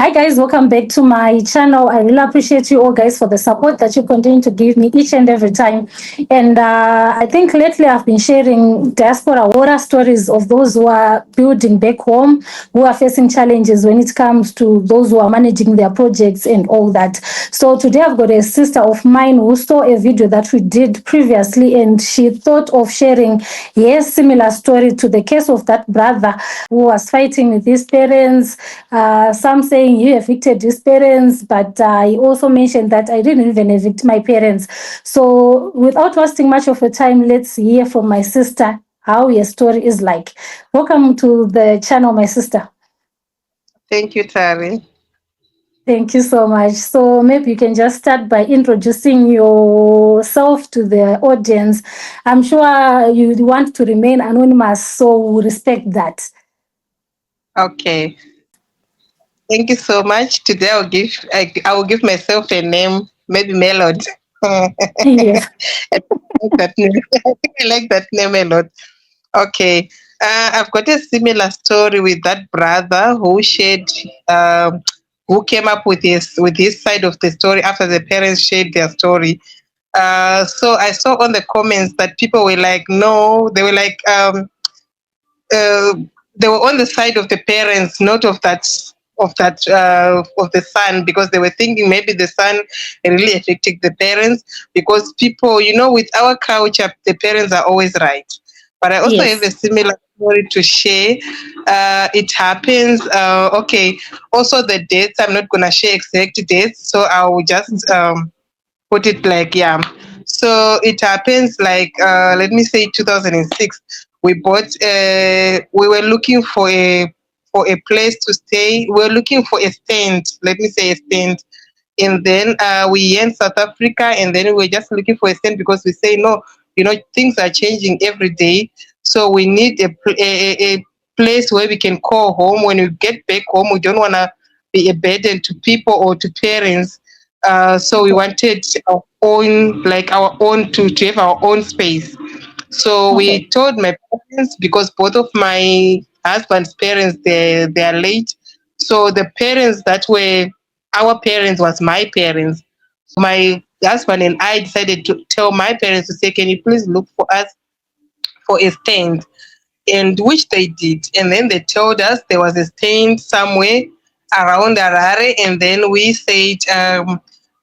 Hi guys, welcome back to my channel. I really appreciate you all guys for the support that you continue to give me each and every time. And I think lately I've been sharing diaspora horror stories of those who are building back home, who are facing challenges when it comes to those who are managing their projects and all that. So today I've got a sister of mine who saw a video that we did previously, and she thought of sharing a similar story to the case of that brother who was fighting with his parents. Some saying he evicted his parents, but I also mentioned that I didn't even evict my parents. So without wasting much of your time, let's hear from my sister how your story is like. Welcome to the channel, my sister. Thank you, Tari. Thank you so much. So maybe you can just start by introducing yourself to the audience. I'm sure you want to remain anonymous, so we respect that. Okay. Thank you so much. Today I will give myself a name, maybe Melody. I Yes. like that name. I think I like that name a lot. Okay. I've got a similar story with that brother who came up with his side of the story after the parents shared their story. So I saw on the comments that people were like, no, they were like, uh, they were on the side of the parents, not of the son, because they were thinking maybe the son really affected the parents, because people, with our culture, the parents are always right. But I also have a Yes. similar story to share. It happens. Okay. Also, the dates, I'm not gonna share exact dates, so I will just put it like, yeah. So it happens like, let me say 2006. We were looking for a place to stay. We were looking for a stand. Let me say a stand. And then we in South Africa, and then we were just looking for a stand because we say no, things are changing every day. So we need a place where we can call home. When we get back home, we don't want to be a burden to people or to parents. So we Okay. wanted our own to have our own space. So we Okay. told my parents, because both of my husband's parents they are late. So the parents that were our parents was my parents. So my husband and I decided to tell my parents to say, can you please look for us for a stand? And which they did. And then they told us there was a stand somewhere around Harare. And then we said,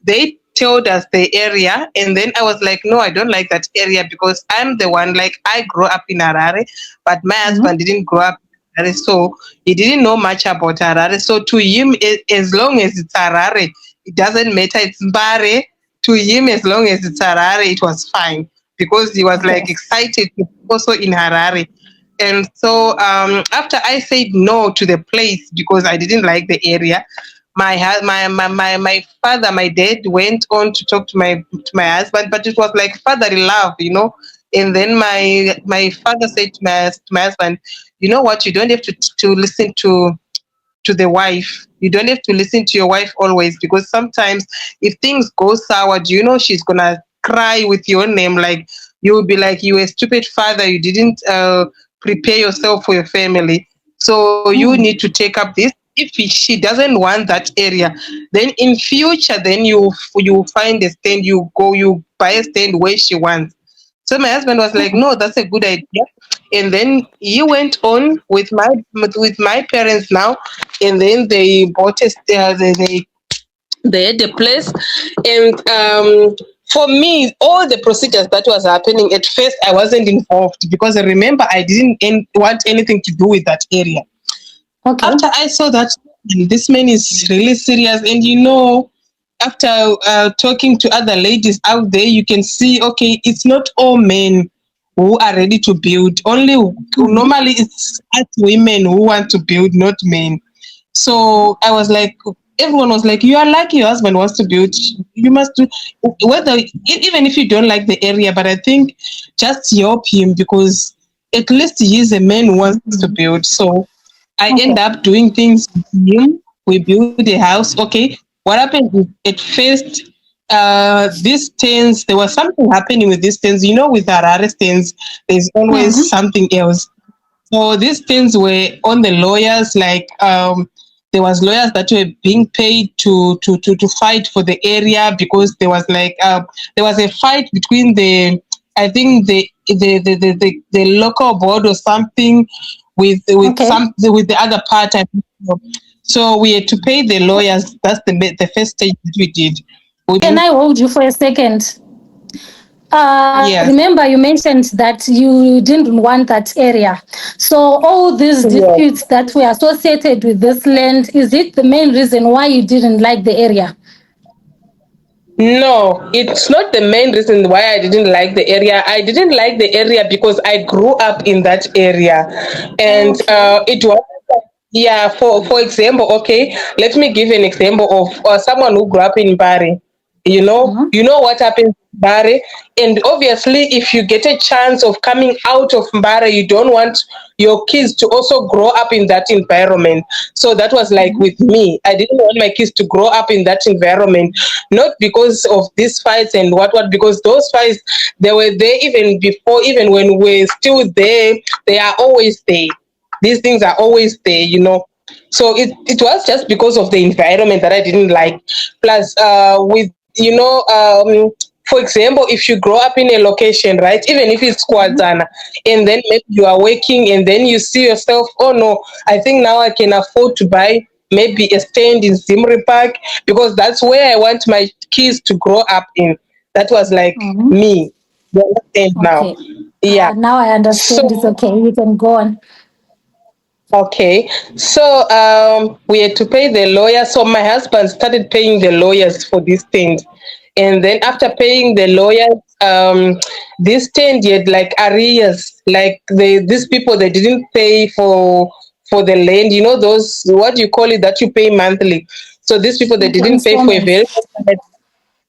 they told us the area. And then I was like, no, I don't like that area, because I'm the one, like, I grew up in Harare, but my husband Mhm. didn't grow up in Harare. So he didn't know much about Harare. So to him, as long as it's Harare, it doesn't matter. It's Mbare. To him, as long as it's Harare, it was fine, because he was Okay. like excited also in Harare. And so after I said no to the place because I didn't like the area, my father, my dad went on to talk to my husband, but it was like fatherly love. And then my father said to my husband, you know what, you don't have to listen to the wife. You don't have to listen to your wife always, because sometimes if things go sour, do you know she's gonna cry with your name? Like, you will be like, you a stupid father, you didn't prepare yourself for your family. So you need to Mm. take up this. If she doesn't want that area, then in future, then you find a stand, you buy a stand where she wants. So my husband was like, Mm. no, that's a good idea. And then he went on with my parents now, and then they bought they had a place. And for me, all the procedures that was happening at first, I wasn't involved, because I remember I didn't want anything to do with that area. Okay. After I saw that this man is really serious, and after talking to other ladies out there, you can see, okay, it's not all men who are ready to build. Only Mhm. normally it's us women who want to build, not men. So I was like, everyone was like, you are lucky your husband wants to build. You must do, even if you don't like the area, but I think just help him, because at least he is a man who wants to Mhm. build. So I end Okay. up doing things with him. We build a house. Okay. What happened is, at first, these tents, there was something happening with these tents. With Harare tents, there's always Mhm. something else. So these things were on the lawyers, like there was lawyers that were being paid to fight for the area, because there was like there was a fight between the, I think the local board or something Okay. with the other part. I think so. So we had to pay the lawyers. That's the first stage that we did. Can I hold you for a second? Yes. Remember, you mentioned that you didn't want that area. So, all these Yes. disputes that were associated with this land, is it the main reason why you didn't like the area? No, it's not the main reason why I didn't like the area. I didn't like the area because I grew up in that area, and Okay. it was, yeah. For example, okay, let me give an example of someone who grew up in Bari. Mhm. You know what happens in Bari, and obviously, if you get a chance of coming out of Bari, you don't want your kids to also grow up in that environment. So that was like Mhm. with me. I didn't want my kids to grow up in that environment, not because of these fights and what, because those fights, they were there even before, even when we're still there, they are always there. These things are always there. So it was just because of the environment that I didn't like. Plus, with for example, if you grow up in a location, right, even if it's Mhm. Kwazana, and then maybe you are working, and then you see yourself, oh no, I think now I can afford to buy maybe a stand in Zimri Park, because that's where I want my kids to grow up in. That was like Mhm. me. You understand now? Okay. Yeah. Now I understand. It's So okay. You can go on. okay, so we had to pay the lawyer. So my husband started paying the lawyers for this thing, and then after Okay. paying the lawyers, this thing had like arrears, like these people, they didn't pay for the land. You know those, what do you call it, that you pay monthly. So these people, they Like didn't pay for a very installments. long time.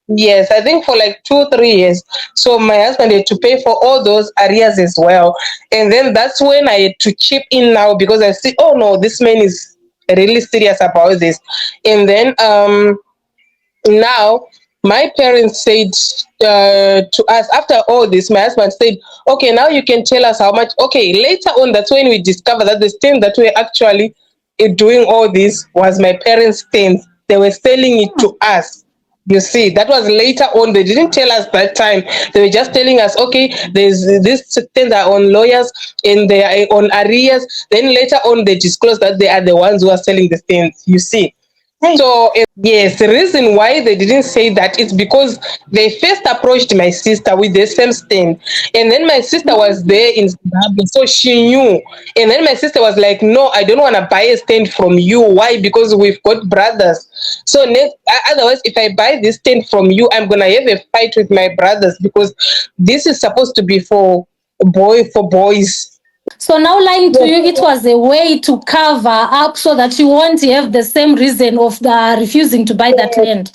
Yes, I think for like 2 3 years. So my husband had to pay for all those arrears as well. And then that's when I had to chip in now, because I see, oh no, this man is really serious about this. And then now my parents said to us, after all this, my husband said, okay, now you can tell us how much. Okay, later on, that's when we discovered that the stand that we're actually doing all this was my parents' stand. They were selling it to us. You see, that was later on. They didn't tell us that time. They were just telling us, okay, there's this things are on lawyers and they are on arrears. Then later on, they disclosed that they are the ones who are selling the things. You see. Hey. So yes, the reason why they didn't say that is because they first approached my sister with the same stand, and then my sister was Mhm. there in Zimbabwe, so she knew. And then my sister was like, "No, I don't want to buy a stand from you. Why? Because we've got brothers. So otherwise, if I buy this stand from you, I'm gonna have a fight with my brothers, because this is supposed to be for boys." So now lying to you, it was a way to cover up so that you won't have the same reason of the refusing to buy that Yes. land.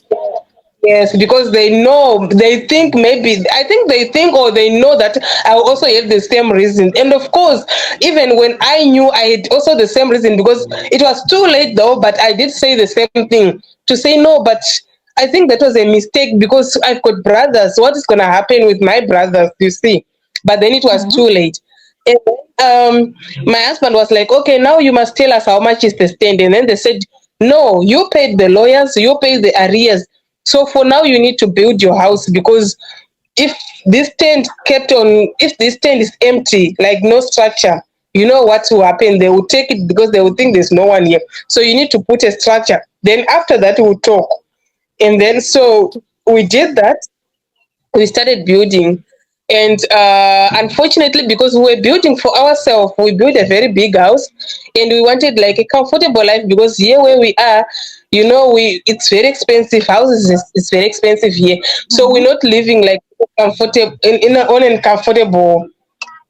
Yes, because they think, maybe, I think they think, or they know that I also have the same reason. And of course, even when I knew, I had also the same reason, because it was too late though, but I did say the same thing, to say no, but I think that was a mistake, because I've got brothers. What is going to happen with my brothers, you see? But then it was too Mhm. late. And my husband was like, okay, now you must tell us how much is the stand. And then they said, no, you paid the lawyers, you paid the arrears. So for now, you need to build your house, because if if this tent is empty, like no structure, you know what will happen? They will take it, because they will think there's no one here. So you need to put a structure. Then after that, we'll talk. And then so we did that. We started building, and unfortunately, because we were building for ourselves, we built a very big house, and we wanted like a comfortable life, because here where we are, we it's very expensive. Houses is very expensive here, so we're Mhm. not living like comfortable in our own and comfortable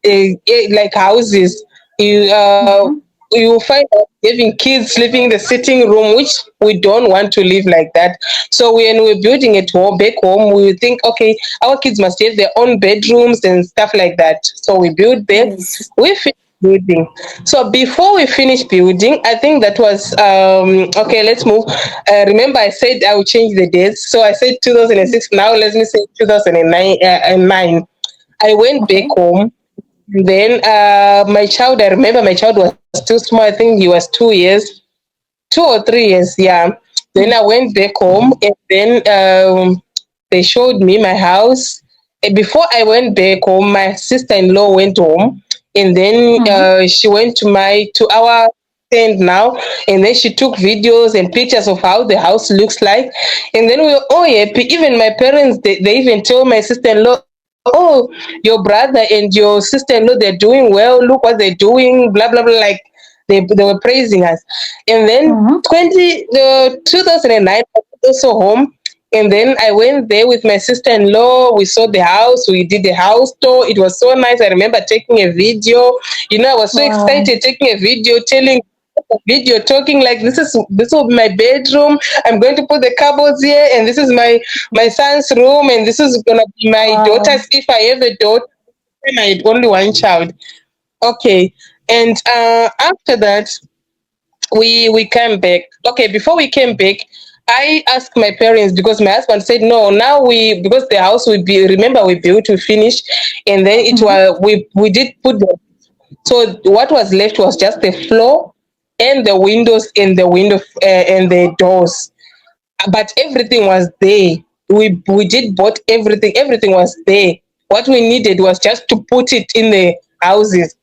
like houses. Mhm. You will find out having kids sleeping in the sitting room, which we don't want to live like that. So when we're building it home back home, we think, okay, our kids must have their own bedrooms and stuff like that. So we build there. Yes. We finished building. So before we finished building, I think that was okay. Let's move. Remember, I said I will change the dates. So I said 2006. Now let me say 2009. I went back Okay. home. Then my child, I remember my child was still small. I think he was 2 years. 2 or 3 years, yeah. Then I went back home, and then they showed me my house. And before I went back home, my sister-in-law went home, and then Mm-hmm. she went to our stand now, and then she took videos and pictures of how the house looks like, and then we were all happy. Even my parents, they even told my sister-in-law, oh, your brother and your sister-in-law, they're doing well, look what they're doing, blah blah blah, like they were praising us. And then Mm-hmm. 2009 I was also home, and then I went there with my sister-in-law. We saw the house, we did the house tour. It was so nice. I remember taking a video. I was so Wow. excited taking a video, telling video, talking like this will be my bedroom. I'm going to put the cupboards here, and this is my son's room, and this is gonna be my Wow. daughter's, if I have a daughter. And I had only one child. Okay. And after that, we came back. Okay, before we came back, I asked my parents, because my husband said no. Now because the house we built, we finished, and then it Mm-hmm. was we did put so what was left was just the floor and the windows and and the doors, but everything was there. We did bought everything. Everything was there. What we needed was just to put it in the houses.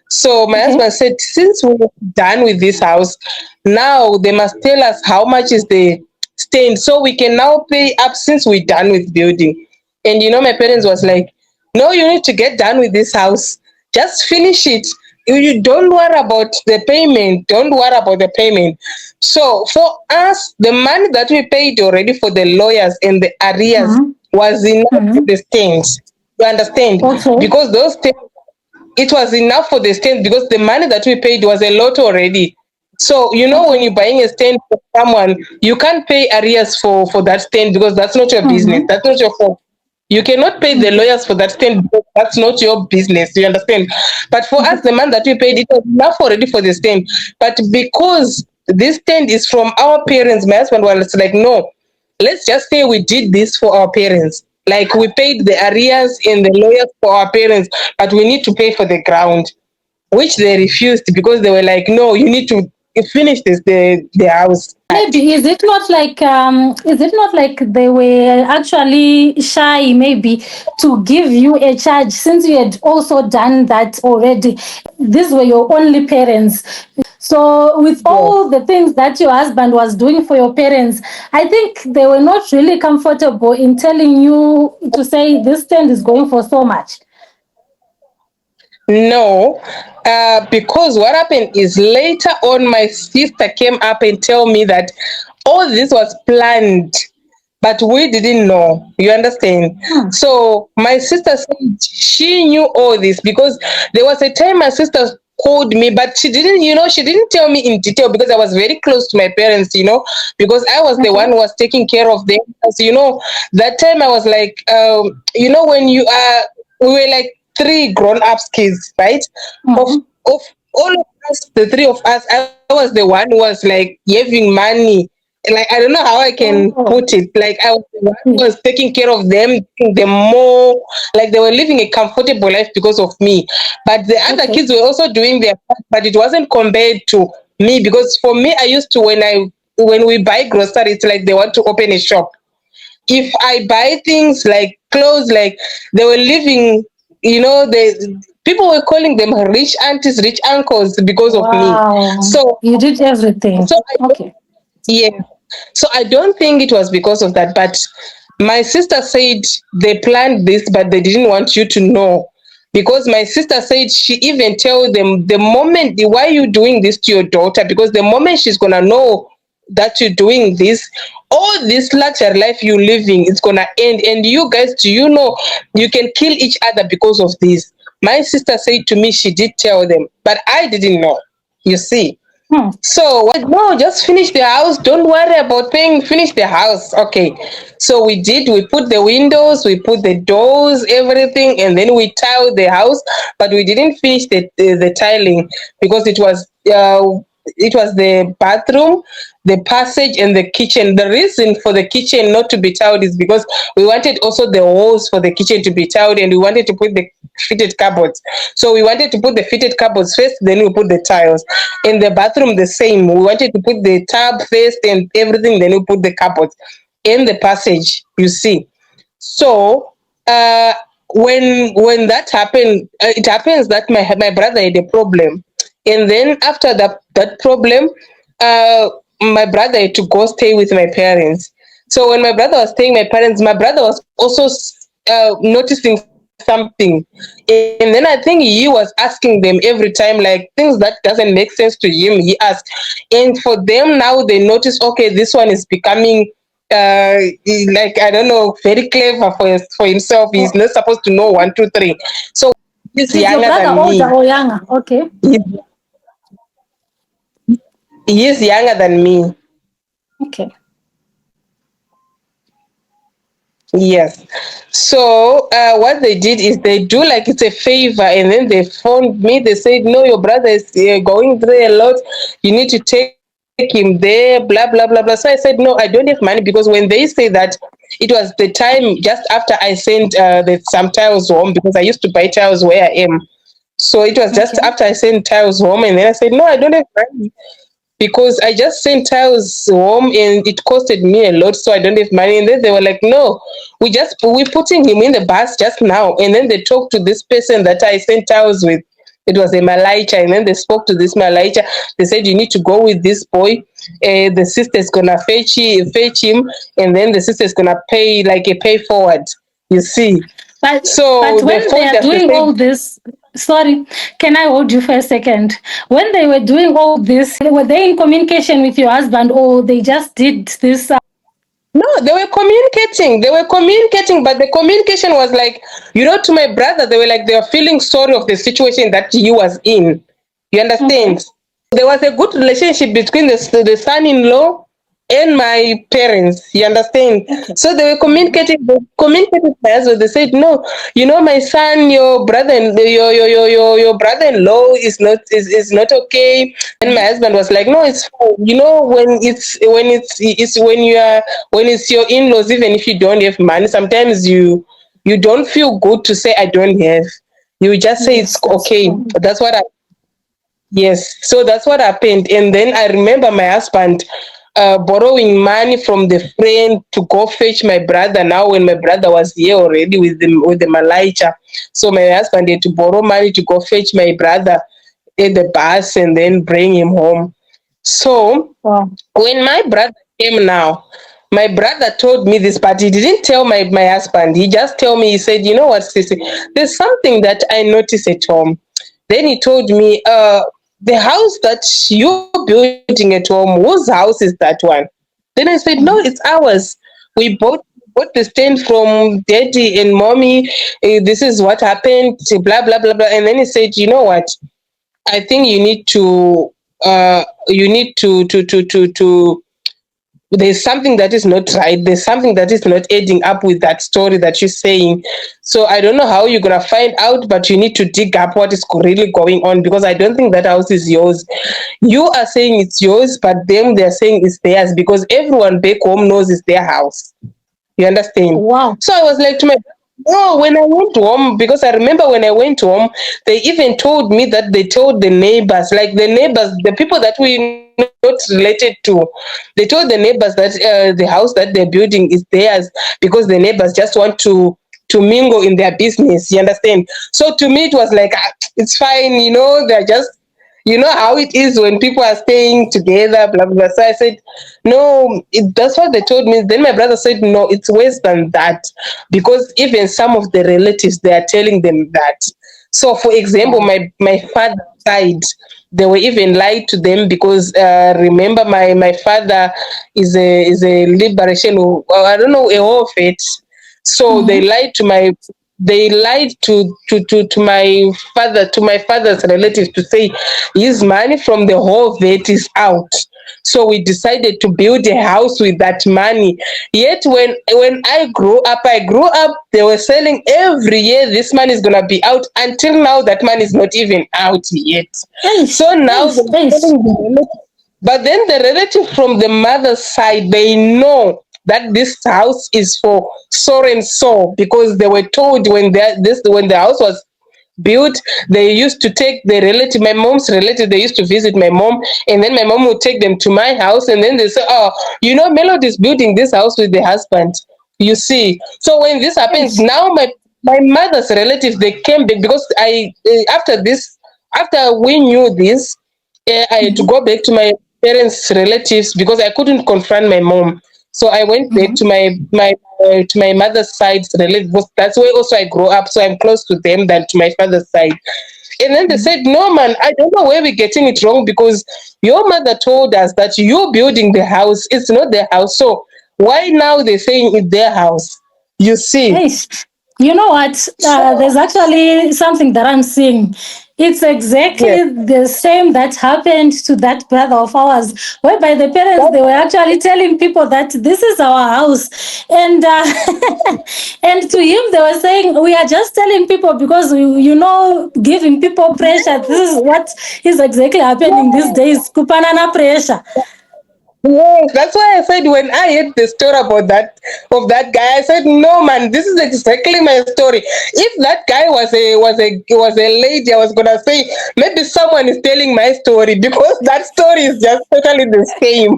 So my Okay. husband said, since we're done with this house, now they must tell us how much is the staying, so we can now pay up since we're done with building. And my parents was like, no, you need to get done with this house. Just finish it. You don't worry about the payment. Don't worry about the payment. So for us, the money that we paid already for the lawyers and the arrears Mm-hmm. was enough for Mm-hmm. the things. You understand? Okay. Because those things, it was enough for the stand, because the money that we paid was a lot already. So when Okay. you're buying a stand for someone, you can't pay arrears for that stand, because that's not your business. Mm-hmm. That's not your fault. You cannot pay the lawyers for that stand, because that's not your business. You understand? But for us, the money that we paid, it was enough already for the stand. But because this stand is from our parents, my husband was like, no, let's just say we did this for our parents. Like, we paid the arrears and the lawyers for our parents, but we need to pay for the ground, which they refused, because they were like, no, you need to finish the house. Maybe is it not like they were actually shy maybe to give you a charge since you had also done that already? These were your only parents. So with Yes. all the things that your husband was doing for your parents, I think they were not really comfortable in telling you to say this stand is going for so much. No, because what happened is, later on, my sister came up and tell me that all this was planned, but we didn't know. You understand? Hmm. So my sister said she knew all this, because there was a time my sister called me, but she didn't tell me in detail, because I was very close to my parents, because I was the Okay. one who was taking care of them. So, that time I was like, when you are, we were like three grown-ups kids, right? Of Mm-hmm. of all of us, the three of us, I was the one who was like giving money. Like, I don't know how I can put Oh, it. Like, I was the one who okay. was taking care of them, giving them more. Like, they were living a comfortable life because of me. But the other Okay. kids were also doing their part, but it wasn't compared to me, because for me, I used to, when we buy groceries, it's like they want to open a shop. If I buy things like clothes, like, they were living, the people were calling them rich aunties, rich uncles, because of me. Wow. So, You did everything. so I Okay. Yes. So I don't think it was because of that, but my sister said they planned this, but they didn't want you to know. Because my sister said she even tell them, the moment, why you doing this to your daughter, because the moment she's gonna know that you're doing this, all this luxury life you living is gonna end. And you guys, do you know you can kill each other because of this? My sister said to me she did tell them, but I didn't know. You see. Hmm. So what? No, just finish the house. Don't worry about paying. Finish the house. Okay. So we did. We put the windows, we put the doors, everything, and then we tiled the house. But we didn't finish the tiling, because it was the bathroom, the passage, and the kitchen. The reason for the kitchen not to be tiled is because we wanted also the walls for the kitchen to be tiled, and we wanted to put the fitted cupboards. So we wanted to put the fitted cupboards first, then we put the tiles. In the bathroom, the same. We wanted to put the tub first and everything, then we put the cupboards in the passage. You see. So when that happened, it happens that my brother had a problem, and then after that problem, uh, my brother had to go stay with my parents. So when my brother was staying with my parents, my brother was also noticing something, and then I think he was asking them every time, like things that doesn't make sense to him. He asked, and for them now they notice, okay, this one is becoming like I don't know, very clever for himself. He's Oh, not supposed to know one, two, three. So he's is your younger brother than older me. or younger? Okay. He's, he's younger than me. Okay. Yes. So what they did is they do like it's a favor, and then they phoned me. They said, "No, your brother is going through a lot. You need to take him there." Blah blah blah blah. So I said, "No, I don't have money," because when they say that, it was the time just after I sent some tiles home, because I used to buy tiles where I am. So it was just Okay. after I sent tiles home, and then I said, "No, I don't have money." Because I just sent tiles home and it costed me a lot, so I don't have money. And then they were like, "No, we're putting him in the bus just now." And then they talked to this person that I sent tiles with. It was a Malaicha, and then they spoke to this Malaicha. They said, "You need to go with this boy. The sister's gonna fetch him, and then the sister's gonna pay like a pay forward." You see. But So they when they phoned are us. They doing said, all this, sorry, can I hold you for a second? When they were doing all this, were they in communication with your husband, or they just did this? no, they were communicating. They were communicating, but the communication was like, to my brother, they were like, they were feeling sorry of the situation that he was in. You Okay. understand? There was a good relationship between the son-in-law and my parents. You understand? Okay. So they were communicating. They communicated with my husband. They said, "No, my son, your brother-in-law is not okay." And my husband was like, "No, it's fine. When it's your in-laws, even if you don't have money, sometimes you don't feel good to say I don't have. You just say it's Yes, that's okay." true. That's what I Yes, so that's what happened. And then I remember my husband borrowing money from the friend to go fetch my brother. Now, when my brother was here already with the Malaicha, so my husband had to borrow money to go fetch my brother in the bus and then bring him home. So Wow. when my brother came now, my brother told me this, but he didn't tell my husband. He just told me, he said, "You know what, Sissy, there's something that I noticed at home." Then he told me, the house that you're building at home, whose house is that one? Then I said, "No, it's Mhm. ours. We bought the stand from daddy and mommy. This is what happened, blah, blah, blah, blah." And then he said, "You know what? I think you need to there's something that is not right. There's something that is not adding up with that story that you're saying. So I don't know how you're gonna find out, but you need to dig up what is really going on, because I don't think that house is yours. You are saying it's yours, but them, they're saying it's theirs, because everyone back home knows it's their house. You understand?" Wow. So I was like to my, oh, when I went home, because I remember when I went home, they even told me that they told the neighbors, like the neighbors, the people that we not related to, they told the neighbors that the house that they're building is theirs, because the neighbors just want to mingle in their business. You understand? So to me, it was like, it's fine, they're just, how it is when people are staying together, blah blah blah. So I said, "No, that's what they told me." Then my brother said, "No, it's worse than that, because even some of the relatives, they are telling them that." So, for example, Wow. my father's side, they were even lied to them, because remember, my father is a liberation, or I don't know, a whole faith. So Mm-hmm. they lied to my father's relatives, to say his money from the whole vet is out. So we decided to build a house with that money. Yet when I grew up, they were selling every year. This money is gonna be out. Until now, that money is not even out yet. Eish, So now eish, they're eish. selling the relative, but then the relative from the mother's side, they know that this house is for so and so, because they were told when the house was built, they used to take the relative, my mom's relative, they used to visit my mom, and then my mom would take them to my house, and then they say, oh, Melody is building this house with the husband, you see. So when this happens Eish. now, my mother's relatives, they came back, because I after this, after we knew this, I had to Mhm, go back to my parents' relatives, because I couldn't confront my mom. So I went back mhm, to my mother's side's relatives. That's where also I grew up, so I'm close to them than to my father's side. And then they mhm. said, "No, man, I don't know where we're getting it wrong, because your mother told us that you're building the house. It's not their house. So why now they're saying it's their house? You see?" Eish. You know what? There's actually something that I'm seeing. It's Yes. exactly the same that happened to that brother of ours, whereby the parents they were actually telling people that this is our house, and and to him they were saying we are just telling people because giving people pressure. This is what is exactly happening these days. Kupanana pressure. Yes, that's why I said when I heard the story about that guy, I said, "No, man, this is exactly my story." If that guy was a lady, I was gonna say maybe someone is telling my story, because that story is just totally the same.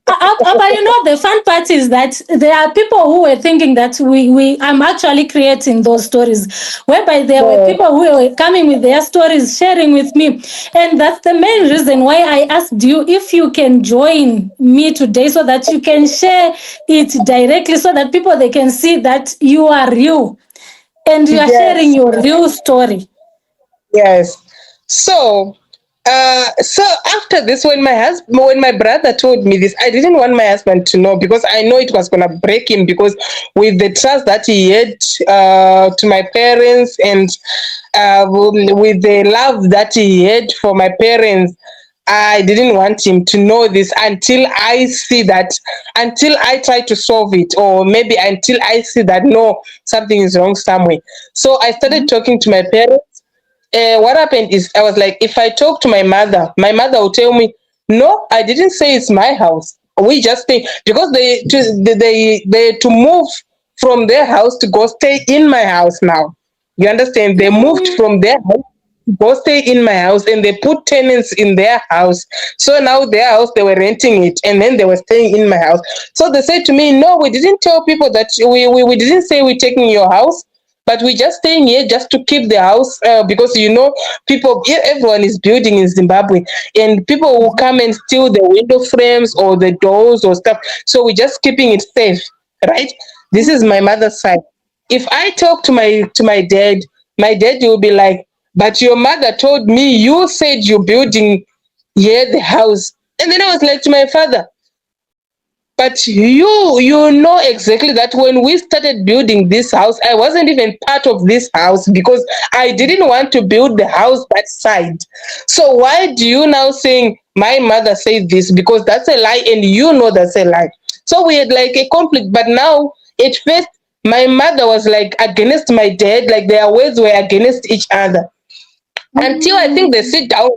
But the fun part is that there are people who were thinking that I'm actually creating those stories, whereby there were Yeah. people who were coming with their stories, sharing with me, and that's the main reason why I asked you if you can join me today, so that you can share it directly, so that people they can see that you are real and you are sharing Yes. your real story. Yes. So, so after this, when my brother told me this, I didn't want my husband to know, because I know it was gonna break him, because with the trust that he had to my parents, and with the love that he had for my parents, I didn't want him to know this until I try to solve it, or maybe until I see that no, something is wrong somewhere. So I started Mhm. talking to my parents. What happened is, I was like, if I talk to my mother will tell me, no, I didn't say it's my house. We just stay, because they to move from their house to go stay in my house now. You understand? They moved Mm, from their house to go stay in my house, and they put tenants in their house. So now their house, they were renting it, and then they were staying in my house. So they said to me, no, we didn't tell people that we didn't say we're taking your house, but we're just staying here just to keep the house, because everyone is building in Zimbabwe, and people will mhm, come and steal the window frames or the doors or stuff. So we're just keeping it safe, right? This is my mm. mother's side. If I talk to my dad, my dad will be like, "But your mother told me you said you're building here the house." And then I was like to my father, but you know exactly that when we started building this house, I wasn't even part of this house, because I didn't want to build the house that side. So why do you now saying my mother said this? Because that's a lie, and you know that's a lie. So we had like a conflict. But now at first, my mother was like against my dad, like their words were against each other, until I think they Mm. sit down,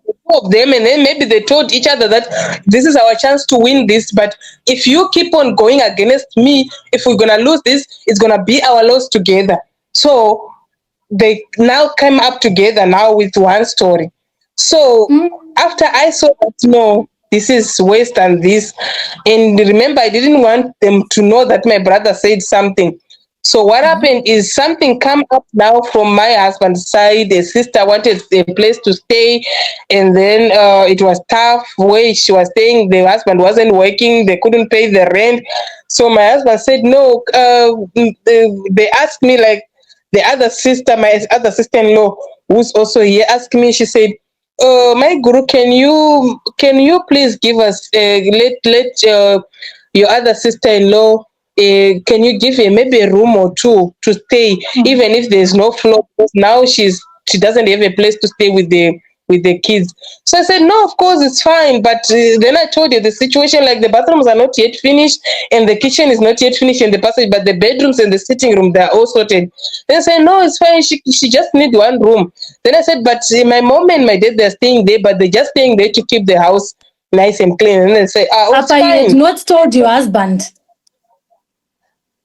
the two of them, and then maybe they told each other that this is our chance to win this. But if you keep on going against me, if we're gonna lose this, it's gonna be our loss together. So they now came up together now with one story. So Mm. after I saw that, no, this is worse than this, and remember, I didn't want them to know that my brother said something. So what Mhm. happened is something come up now from my husband's side. The sister wanted a place to stay, and then it was tough where she was staying. The husband wasn't working; they couldn't pay the rent. So my husband said no. They asked me, like, my other sister-in-law, who's also here, asked me. She said, my guru, can you please give us let your other sister-in-law, can you give her maybe a room or two to stay, Mhm. even if there's no floor, because now she doesn't have a place to stay with with the kids. So I said, no, of course it's fine. But then I told you the situation, like the bathrooms are not yet finished and the kitchen is not yet finished in the passage, but the bedrooms and the sitting room, they're all sorted. Then I said, no, it's fine. She just need one room. Then I said, but my mom and my dad, they're staying there, but they're just staying there to keep the house nice and clean. And they say, oh, it's Papa, you had fine. not told your husband.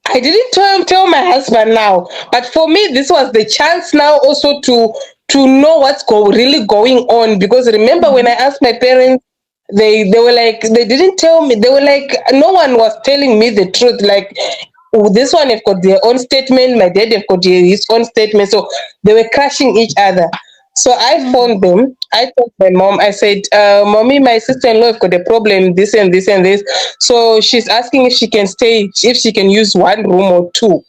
I didn't tell my husband now, but for me, this was the chance now also to know what's really going on. Because remember, when I asked my parents, they were like, they didn't tell me. They were like, no one was telling me the truth. Like, oh, this one have got their own statement, my dad have got his own statement, so they were crashing each other. So I phoned them. I told my mom, I said, Mommy, my sister-in-law have got a problem, this and this and this. So she's asking if she can stay, if she can use one room or two.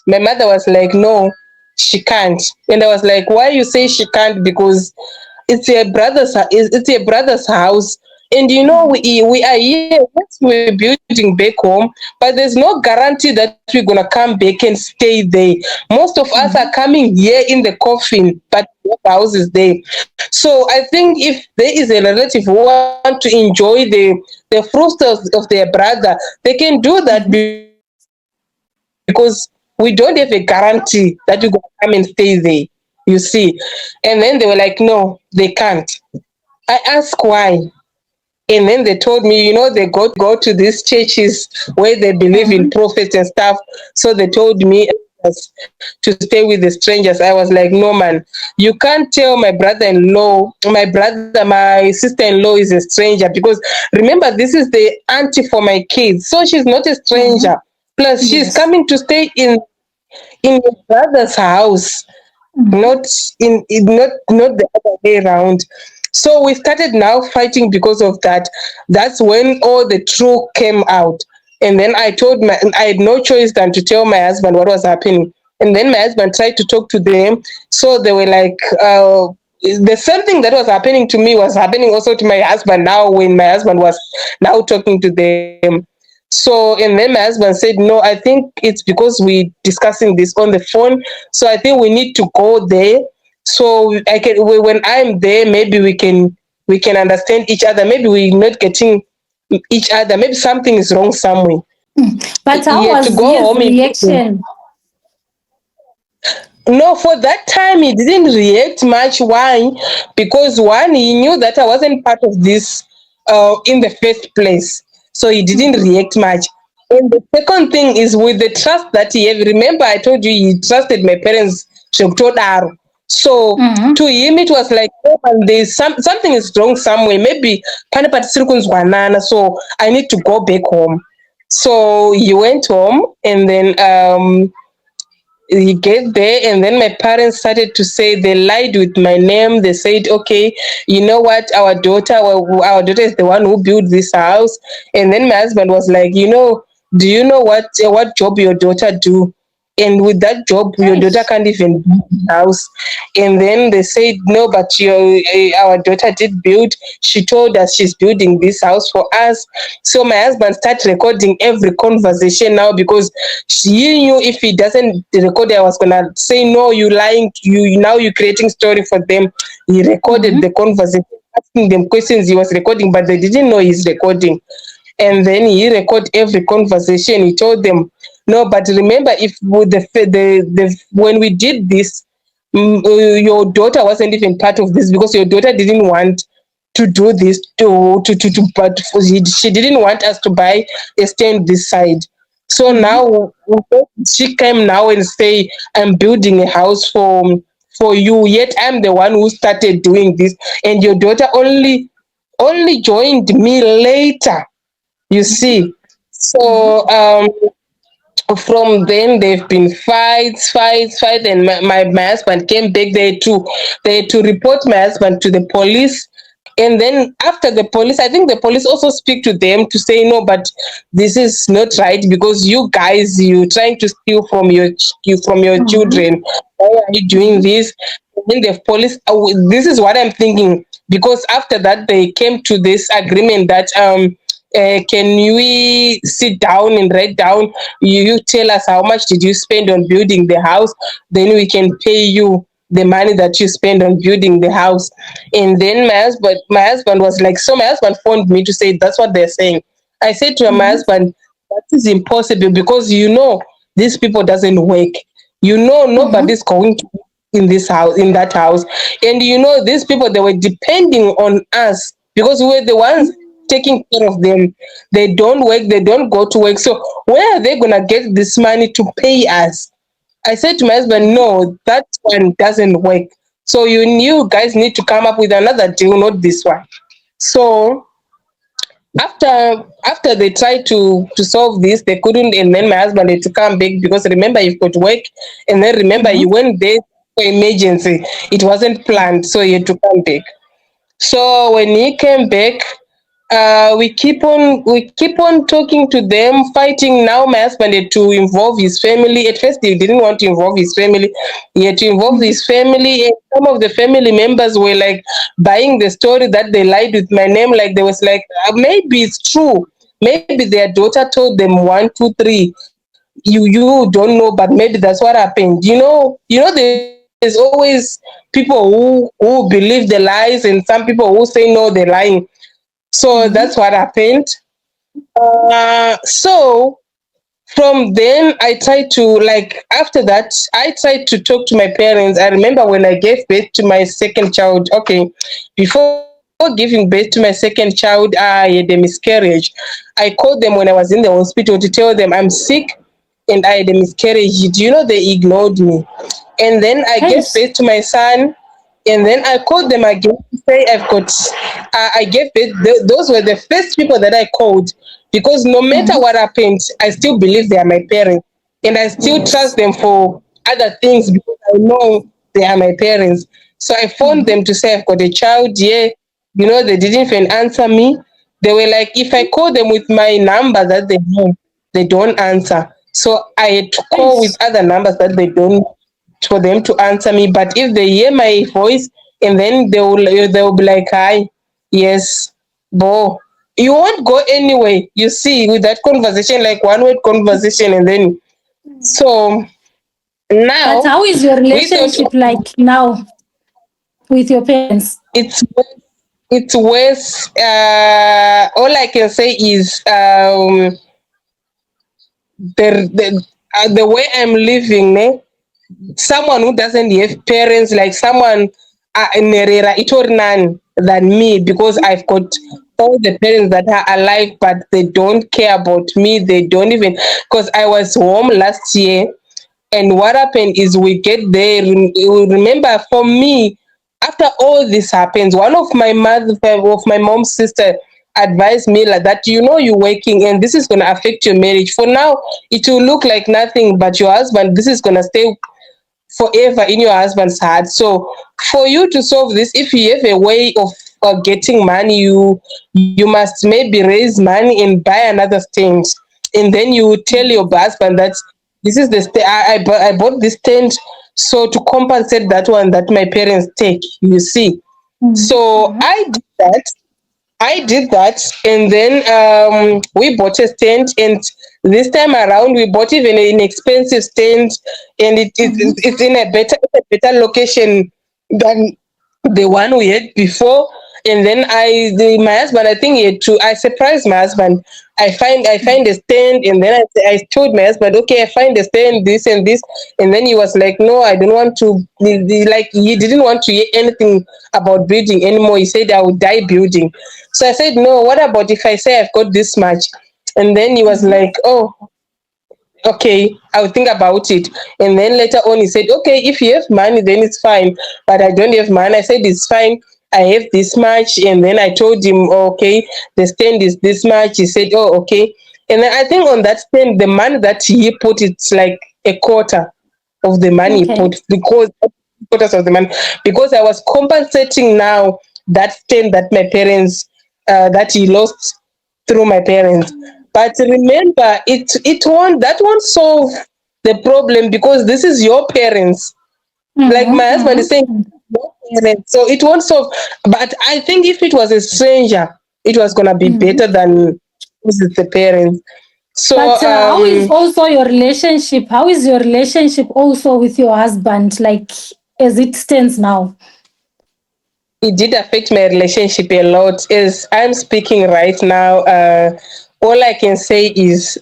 My mother was like, no, she can't. And I was like, why you say she can't? Because it's your brother's house. And you know, we are here, yes, we're building back home, but there's no guarantee that we're gonna come back and stay there. Most of us are coming here in the coffin, but the house is there. So I think if there is a relative who want to enjoy the fruits of their brother, they can do that because we don't have a guarantee that you're gonna come and stay there. You see. And then they were like, no, they can't. I asked why. And then they told me, you know, they go to these churches where they believe in prophets and stuff. So they told me to stay with the strangers. I was like, no, man, you can't tell my sister-in-law is a stranger, because remember, this is the auntie for my kids, so she's not a stranger. Plus, she's Yes. coming to stay in your brother's house, not not the other way around. So we started now fighting because of that. That's when all the truth came out. And then I had no choice than to tell my husband what was happening. And then my husband tried to talk to them. So they were like, the same thing that was happening to me was happening also to my husband now, when my husband was now talking to them. So, and then my husband said, no, I think it's because we discussing this on the phone. So I think we need to go there. So when I'm there, maybe we can understand each other. Maybe we're not getting each other. Maybe something is wrong somewhere. But how He had to was go his home immediately. reaction? No, for that time he didn't react much. Why? Because one, he knew that I wasn't part of this in the first place, so he didn't react much. And the second thing is with the trust that he had. Remember, I told you he trusted my parents. So to him, it was like, oh, man, there's something is wrong somewhere. Maybe pane patisiri kunzwanana, so I need to go back home. So he went home, and then he get there, and then my parents started to say, they lied with my name. They said, okay, you know what, our daughter is the one who built this house. And then my husband was like, do you know what job your daughter do? And with that job, your daughter Yes. can't even build a house. And then they said, no, but our daughter did build. She told us she's building this house for us. So my husband started recording every conversation now, because he knew if he doesn't record it, I was gonna say, no, you lying, you're creating story for them. He recorded the conversation, asking them questions. He was recording, but they didn't know he's recording. And then he recorded every conversation. He told them, no, but remember, if with the when we did this, your daughter wasn't even part of this, because your daughter didn't want to do this but she didn't want us to buy a stand this side. So now she came now and say, I'm building a house for you, yet I'm the one who started doing this, and your daughter only joined me later, you see. So from then they've been fights, and my husband came back there to they had to report my husband to the police. And then after the police, I think the police also speak to them to say, no, but this is not right, because you guys, you trying to steal from your children. Why are you doing this? And then the police, this is what I'm thinking, because after that they came to this agreement that can we sit down and write down, you tell us how much did you spend on building the house, then we can pay you. the money that you spend on building the house. And then my husband was like, so my husband phoned me to say that's what they're saying. I said to my husband, that is impossible because these people doesn't work. Nobody's going to work in this house, in that house. And these people, they were depending on us because we were the ones taking care of them. They don't work, they don't go to work. So where are they gonna get this money to pay us? I said to my husband, no, that one doesn't work. So you guys need to come up with another deal, not this one. So after they tried to solve this, they couldn't, and then my husband had to come back because remember you've got work, and then remember you went there for emergency. It wasn't planned, so he had to come back. So when he came back, we keep on talking to them, fighting. Now my husband had to involve his family. At first, he didn't want to involve his family. He had to involve his family, and some of the family members were like buying the story that they lied with my name. Like they was like, maybe it's true. Maybe their daughter told them one, two, three. You don't know, but maybe that's what happened. There's always people who believe the lies, and some people who say no, they're lying. So that's what happened. So from then I tried to, like, after that I tried to talk to my parents. I remember when I gave birth to my second child. Okay, before giving birth to my second child, I had a miscarriage. I called them when I was in the hospital to tell them I'm sick and I had a miscarriage. They ignored me. And then I gave Yes. birth to my son, and then I called them again to say I've got. I gave birth. Those were the first people that I called because no matter what happened, I still believe they are my parents, and I still trust Yes. them for other things because I know they are my parents. So I phoned them to say I've got a child. Yeah, they didn't even answer me. They were like, if I call them with my number that they don't answer. So I had to call with Yes. other numbers that they don't, for them to answer me. But if they hear my voice, and then they will be like, "Hi, yes, bo." You won't go anywhere. You see, with that conversation, like one word conversation, and then so But now how is your we thought, relationship okay, like now with your parents? it's worse. All I can say is the way I'm living, someone who doesn't have parents, like someone nerera itori none than me, because I've got all the parents that are alive, but they don't care about me. They don't even, because I was home last year, and what happened is we get there. You remember, for me, after all this happens, one of my mom's sister advised me like that. You're working, and this is gonna affect your marriage. For now, it will look like nothing, but your husband, this is gonna stay forever in your husband's heart. So for you to solve this, if you have a way of getting money, you must maybe raise money and buy another stand, and then you tell your husband that this is the I bought this tent, so to compensate that one that my parents take. You see, so I did that, and then we bought a stand, and this time around we bought even an expensive stand, and it's in a better location than the one we had before. And then my husband, I think he had to. I surprised my husband. I find a stand, and then I told my husband, okay, I find a stand, this and this, and then he was like, no, I don't want to. Like, he didn't want to hear anything about building anymore. He said I would die building. So I said, no. What about if I say I've got this much? And then he was like, oh, okay, I'll think about it. And then later on he said, okay, if you have money then it's fine, but I don't have money. I said, it's fine, I have this much. And then I told him, okay, the stand is this much. He said, oh, okay. And then I think on that stand, the money that he put, it's like a quarter of the money he Okay. put, because quarters of the money, because I was compensating now that stand that my parents, that he lost through my parents. But remember, it won't solve the problem, because this is your parents. Like my husband is saying, your parents, so it won't solve. But I think if it was a stranger, it was gonna be better than visit the parents. So But how is also your relationship? How is your relationship also with your husband? Like, as it stands now? It did affect my relationship a lot. As I'm speaking right now, all I can say is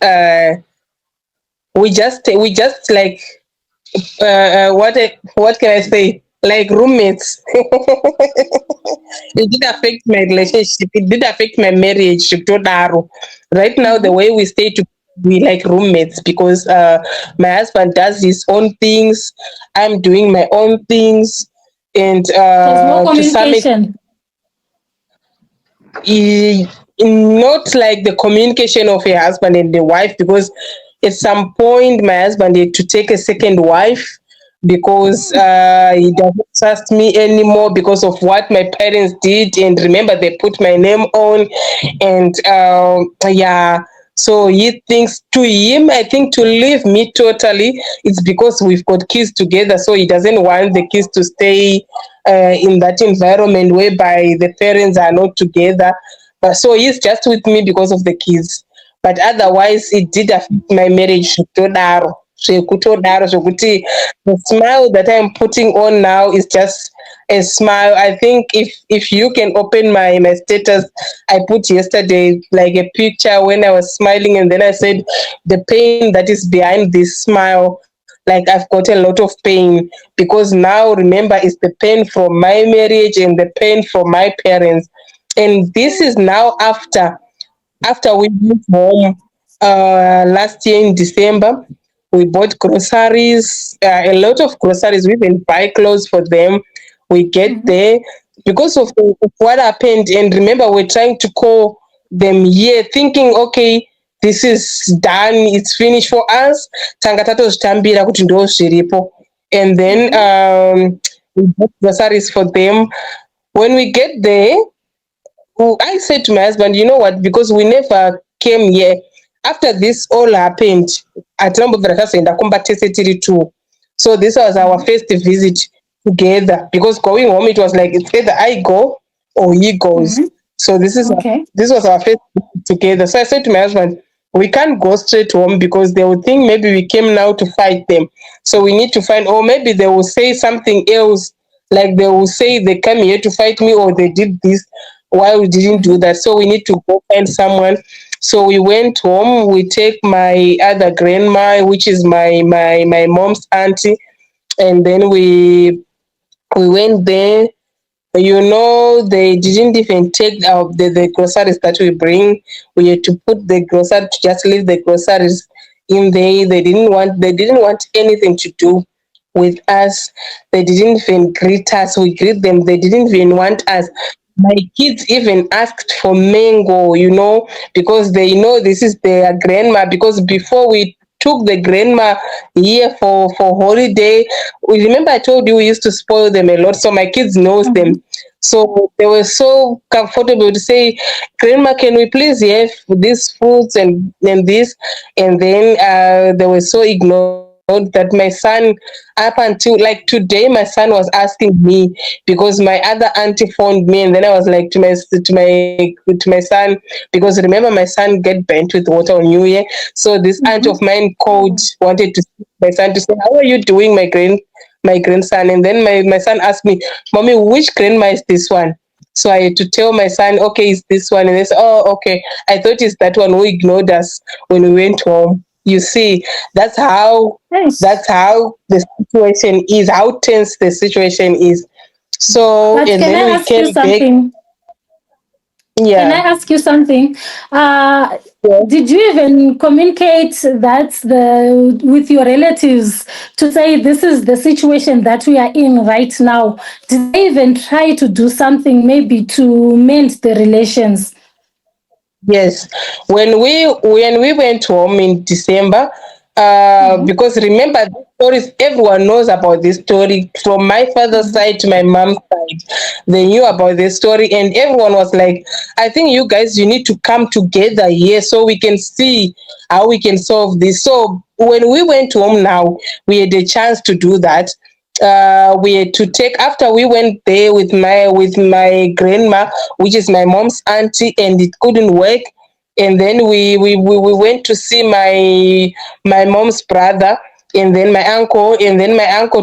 we just like what can I say? Like roommates. It did affect my relationship. It did affect my marriage. Totaro. Right now, the Mm-hmm. way we stay together, we like roommates because my husband does his own things. I'm doing my own things, and There's no to some communication. eh, not like the communication of a husband and the wife, because at some point my husband had to take a second wife because he doesn't trust me anymore because of what my parents did, and remember they put my name on, and yeah, so he thinks, to him, I think, to leave me totally, it's because we've got kids together, so he doesn't want the kids to stay in that environment whereby the parents are not together. But so he's just with me because of the kids. But otherwise, it did affect my marriage. Zvekutodaro. Zvekuti the smile that I'm putting on now is just a smile. I think if you can open my status, I put yesterday like a picture when I was smiling, and then I said the pain that is behind this smile, like I've got a lot of pain, because now remember it's the pain from my marriage and the pain from my parents, and this is now after we moved home last year in December. We bought groceries, a lot of groceries. We even buy clothes for them. We get Mm-hmm. there because of what happened. And remember, we're trying to call them here, thinking, okay, this is done. It's finished for us. Tanga tatozvitambira kuti ndo zviripo. And then Mm-hmm. we bought groceries for them. When we get there, I said to my husband, you know what, because we never came here. After this all happened, atirambobvira tazoenda kumba tese tiri two. So this was our Mm-hmm. first visit together, because going home it was like it's either I go or he goes. Mm-hmm. So Okay. this was our first visit together. So I said to my husband, we can't go straight home because they would think maybe we came now to fight them. So we need to find, or maybe they will say something else, like they will say they came here to fight me or they did this, why we didn't do Mm-hmm. that. So we need to go find someone. So we went home. We take my other grandma, which is my mom's auntie, and then we went there. You know, they didn't even take out the groceries that we bring. We had to put the groceries, to just leave the groceries in there. They didn't want anything to do with us. They didn't even greet us. We greet them. They didn't even want us. My kids even asked for mango, because they know this is their grandma. Because before we took the grandma here for holiday, we remember I told you we used to spoil them a lot. So my kids knows Mm-hmm. them. So they were so comfortable to say, Grandma, can we please have these fruits and this? And then they were so ignored that my son, up until like today, my son was asking me, because my other auntie phoned me, and then I was like to my son, because remember my son get burnt with water on New Year. So this aunt of Mm-hmm. mine called, wanted to see my son, to say, how are you doing, my grandson? And then my son asked me, Mommy, which grandma is this one? So I had to tell my son, okay, it's this one. And they said, oh, okay. I thought it's that one who ignored us when we went home. You see, that's how Yes. that's how the situation is, how tense the situation is. So, But and can I then we ask you came back. something? Can I Yeah. ask you something? Uh, Yeah. did you even communicate that with your relatives to say this is the situation that we are in right now? Did they even try to do something maybe to mend the relations? Yes, when we went home in December, Mm-hmm. because remember these stories, everyone knows about this story from my father's Mm-hmm. side to my mom's side. They knew about this story, and everyone was like, "I think you guys, you need to come together here so we can see how we can solve this." So when we went home, now we had a chance to do that. We had to take, after we went there with my grandma, which is my mom's auntie, and it couldn't work. And then we went to see my mom's brother. and then my uncle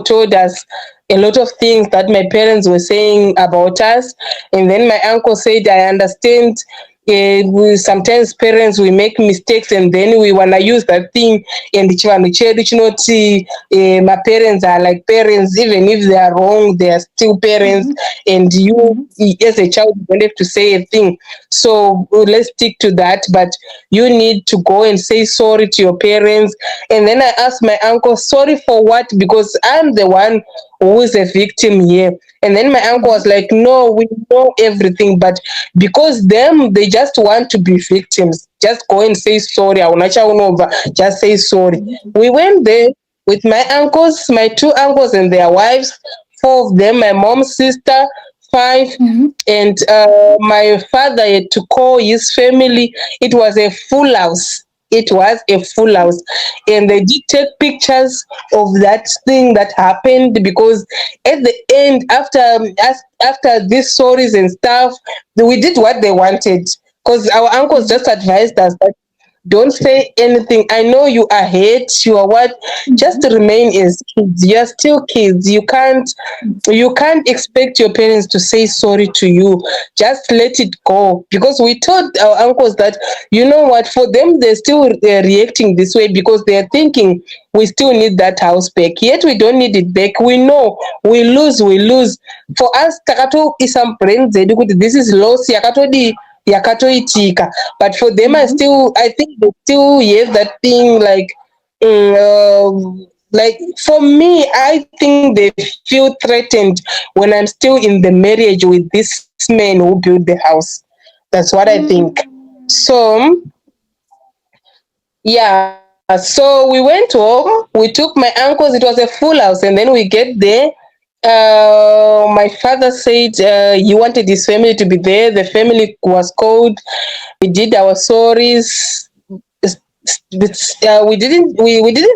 told us a lot of things that my parents were saying about us. And then my uncle said, I understand, sometimes parents we make mistakes and then we want to use that thing and chivanhu chedu chinoti my parents are like parents, even if they are wrong they are still parents, and you as a child you don't have to say a thing. So let's stick to that, but you need to go and say sorry to your parents. And then I asked my uncle, sorry for what? Because I'm the one who is a victim here. And then my uncle was like, no, we know everything, but because them, they just want to be victims. Just go and say sorry. Just say sorry. We went there with my uncles, my two uncles and their wives, four of them, my mom's sister, five, and my father had to call his family. It was a full house. It was a full house, and they did take pictures of that thing that happened, because at the end, after these stories and stuff, we did what they wanted, because our uncles just advised us that don't say anything. I know you are hate, you are what, just remain as kids. You're still kids. You can't expect your parents to say sorry to you. Just let it go. Because we told our uncles that, you know what, for them, they're still reacting this way because they're thinking we still need that house back. Yet we don't need it back. We know we lose. For us, takato isam brain zedu kuti this is loss yakatoitika. But for them, I think they still have that thing like, like for me, I think they feel threatened when I'm still in the marriage with this man who built the house. That's what I think. So yeah, so we went home, we took my uncle's, it was a full house, and then we get there. My father said he wanted his family to be there. The family was called. We did our stories. We didn't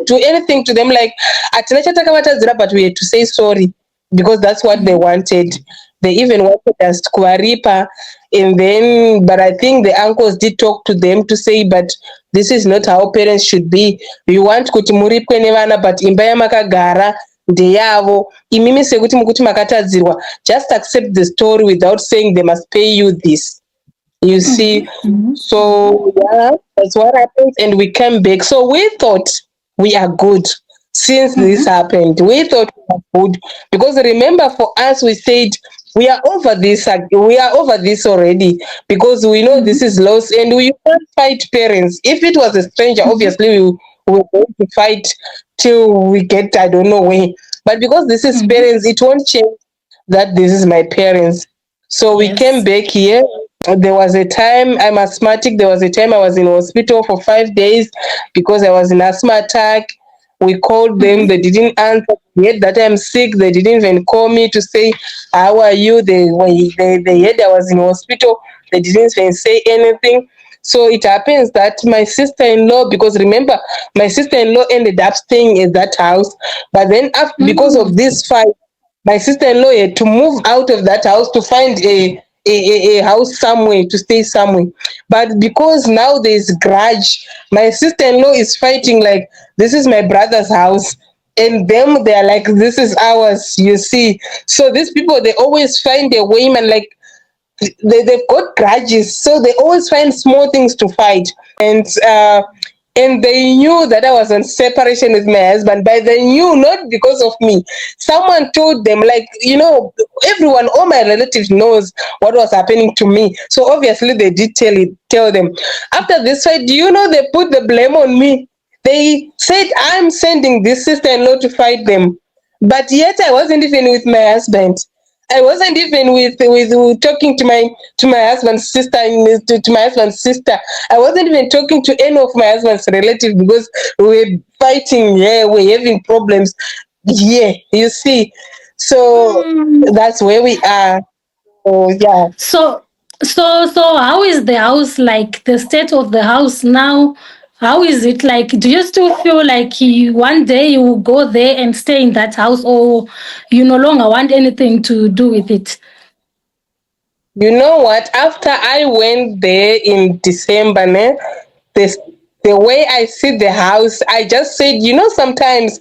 do anything to them like atina chatakavatadzira, but we had to say sorry because that's what they wanted. They even wanted us to kuwaripa, and then but I think the uncles did talk to them to say, but this is not how parents should be. You want kuti muripwe nevana, but imba yamakagara ndeyavo. Imimi sekuti mukuti makatadzirwa, just accept the story without saying they must pay you this. You see, so yeah, that's what happened, and we came back. So we thought we are good since this happened. We thought we are good because remember, for us, we said we are over this. We are over this already because we know this is loss, and we can't fight parents. If it was a stranger, obviously we were going to fight till we get I don't know where. But because this is parents, it won't change that this is my parents. So we came Yes. back here. There was a time I'm asthmatic. There was a time I was in hospital for 5 days because I was in asthma attack. We called them, they didn't answer. Yet that I'm sick, they didn't even call me to say, how are you? They heard I was in hospital. They didn't even say anything. So it happens that my sister-in-law, because remember, my sister-in-law ended up staying at that house. But then after, because of this fight, my sister-in-law had to move out of that house to find a house somewhere to stay somewhere. But because now there's grudge, my sister-in-law is fighting like this is my brother's house. And them they're like this is ours, you see. So these people they always find a way, man, like they've got grudges, so they always find small things to fight. And they knew that I was on separation with my husband, but they knew not because of me. Someone told them, like, everyone, all my relatives knows what was happening to me. So obviously they did tell them. After this fight, do you know they put the blame on me? They said I'm sending this sister-in-law to fight them. But yet I wasn't even with my husband. I wasn't even with talking to my husband's sister, to my husband's sister. I wasn't even talking to any of my husband's relatives because we were fighting. Yeah, we're having problems. Yeah, you see. So that's where we are. So yeah. So how is the house like? The state of the house now? How is it like? Do you still feel like one day you will go there and stay in that house, or you no longer want anything to do with it? You know what? After I went there in December, the the way I see the house, I just said, sometimes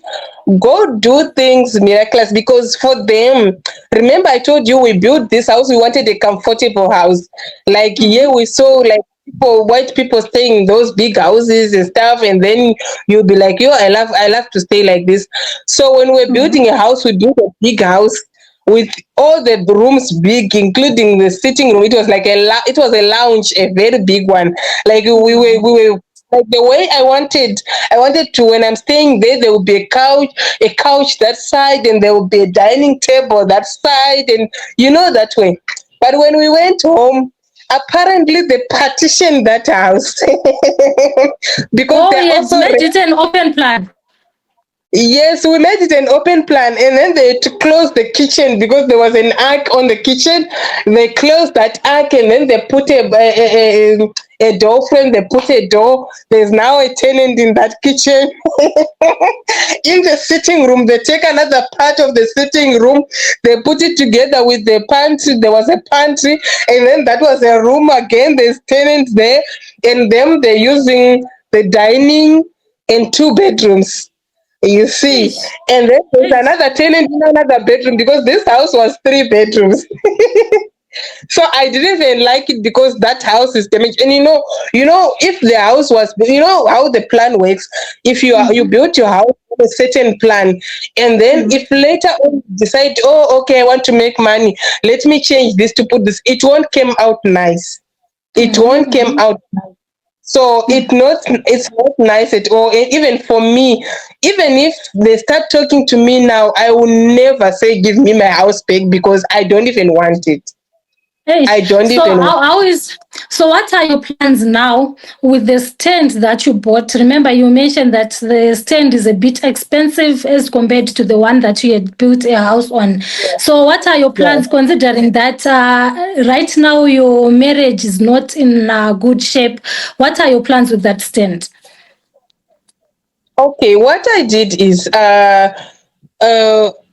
God do things miraculous, because for them, remember I told you we built this house, we wanted a comfortable house. Like here we saw like white people staying in those big houses and stuff, and then you'll be like, yo, I love to stay like this. So when we're building a house, we built a big house with all the rooms big, including the sitting room. It was like it was a lounge, a very big one. Like we were like the way I wanted to, when I'm staying there will be a couch that side, and there will be a dining table that side, and that way. But when we went home, apparently they partitioned that house because Oh, they're you had also. made it an open plan. Yes, we made it an open plan, and then they had to close the kitchen because there was an arc on the kitchen. They closed that arc, and then they put a door frame. They put a door. There's now a tenant in that kitchen. In the sitting room, they take another part of the sitting room. They put it together with the pantry. There was a pantry, and then that was a room again. There's tenants there, and then they're using the dining and 2 bedrooms. You see, Eish, and then there's eish. another tenant in another bedroom because this house was 3 bedrooms. So I didn't even like it because that house is damaged. And if the house was, how the plan works. If you Mhm, built your house on a certain plan, and then mhm, if later on you decide, oh, okay, I want to make money, let me change this to put this, it won't come out nice. It mhm, won't come mhm, out. So it's not nice at all. And even for me, even if they start talking to me now, I will never say give me my house back because I don't even want it. eish. I don't So even want. so what are your plans now with the stand that you bought? Remember, you mentioned that the stand is a bit expensive as compared to the one that you had built a house on. So what are your Yeah. plans considering that right now your marriage is not in good shape? What are your plans with that stand? Okay, what I did is uh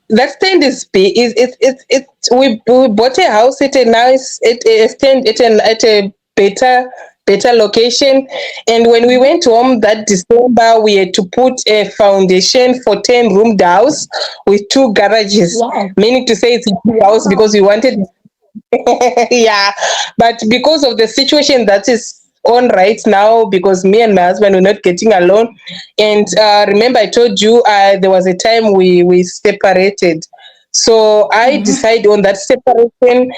that stand is big. Is it we bought a house at a nice at a stand at a better location, and when we Mhm. went home that December, we had to put a foundation for 10 roomed house with 2 garages, Wow. meaning to say it's a big house because Wow. we wanted. Yeah, but because of the situation that is on right now, because me and my husband were not getting along, and remember I told you there was a time we separated. So I Mhm. decided on that separation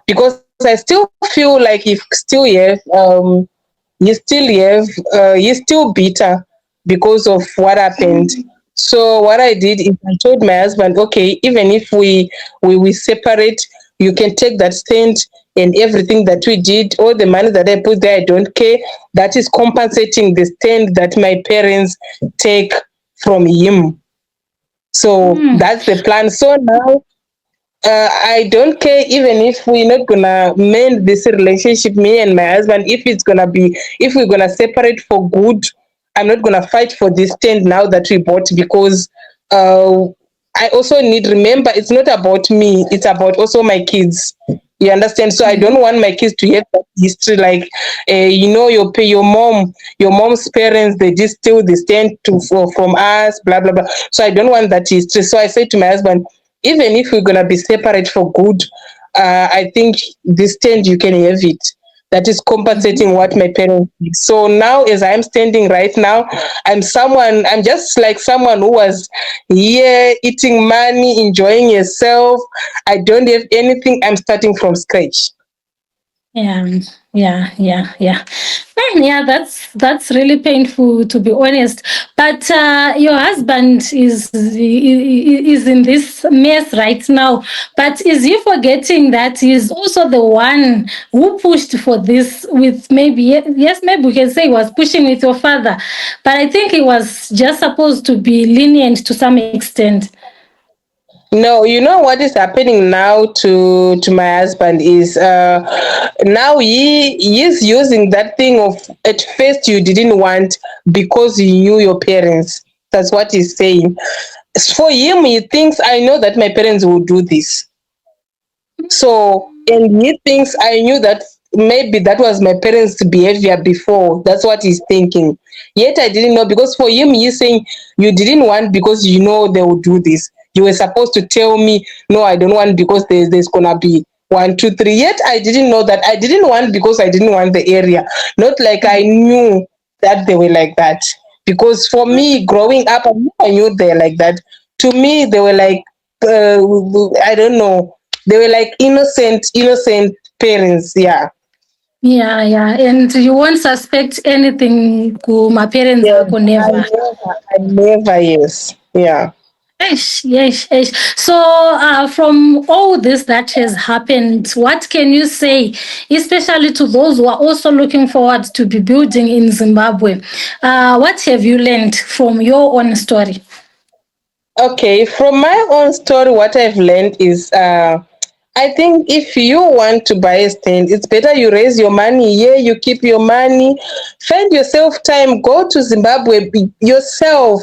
because I still feel like if still have he's still bitter because of what happened. Mhm. So what I did is I told my husband, okay, even if we separate, you can take that stand and everything that we did, all the money that I put there, I don't care. That is compensating the stand that my parents take from him. So Mm. that's the plan. So now I don't care even if we're not gonna mend this relationship, me and my husband. If we're gonna separate for good, I'm not gonna fight for this tent now that we bought because uh, I also need. Remember, it's not about me; it's about also my kids. You understand? So I don't Mhm. want my kids to have that history, like your mom's parents, they just steal the tent from us, blah blah blah. So I don't want that history. So I said to my husband, even if we're gonna be separate for good, I think this stand you can have it. That is Mhm. compensating what my parents did. So now, as I'm standing right now, I'm just like someone who was here eating money, enjoying yourself. I don't have anything. I'm starting from scratch. Yeah, yeah. Yeah, that's really painful to be honest. But your husband is in this mess right now. But is he forgetting that he's also the one who pushed for this with maybe yes, maybe we can say he was pushing with your father. But I think he was just supposed to be lenient to some extent. No, you know what is happening now to my husband is now he's using that thing of at first you didn't want because you knew your parents. That's what he's saying. For him, he thinks I know that my parents will do this. So, and he thinks I knew that maybe that was my parents' behavior before. That's what he's thinking. Yet I didn't know, because for him, he's saying you didn't want because you know they would do this. You were supposed to tell me, no, I don't want because there's gonna be one, two, three. Yet I didn't know that. I didn't want because I didn't want the area. Not like I knew that they were like that. Because for me, growing up, I knew they were like that. To me, they were like, I don't know. They were like innocent parents. Yeah. Yeah, yeah. And you won't suspect anything my parents Yes, are never. I never, yes. Yeah. Yes, yes, yes. So, from all this that has happened, what can you say, especially to those who are also looking forward to be building in Zimbabwe? What have you learned from your own story? Okay, from my own story, what I've learned is I think if you want to buy a stand, it's better you raise your money here, you keep your money, find yourself time, go to Zimbabwe yourself.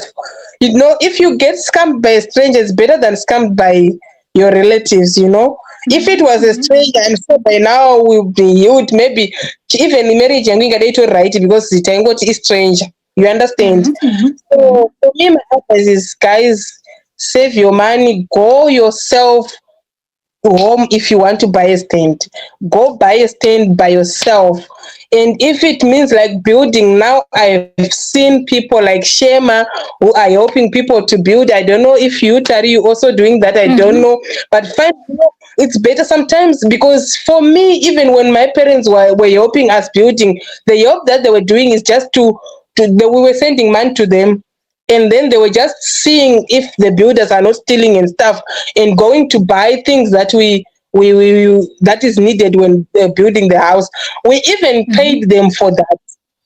You know, if you get scammed by a stranger, it's better than scammed by your relatives, you know. If it was a stranger, I'm sure by now you would maybe even marriage and we get it right because the tango is stranger. You understand? Mhm, mhm, mhm, So for me, my advice is, guys, save your money, go yourself home. If you want to buy a stand, go buy a stand by yourself. And if it means like building, now I've seen people like Shema who are helping people to build. I don't know if you, Tari, you also doing that, I don't mhm, know. But find, it's better sometimes, because for me, even when my parents were helping us building, the help that they were doing is just we were sending money to them, and then they were just seeing if the builders are not stealing and stuff, and going to buy things that that is needed when building the house. We even mhm, paid them for that.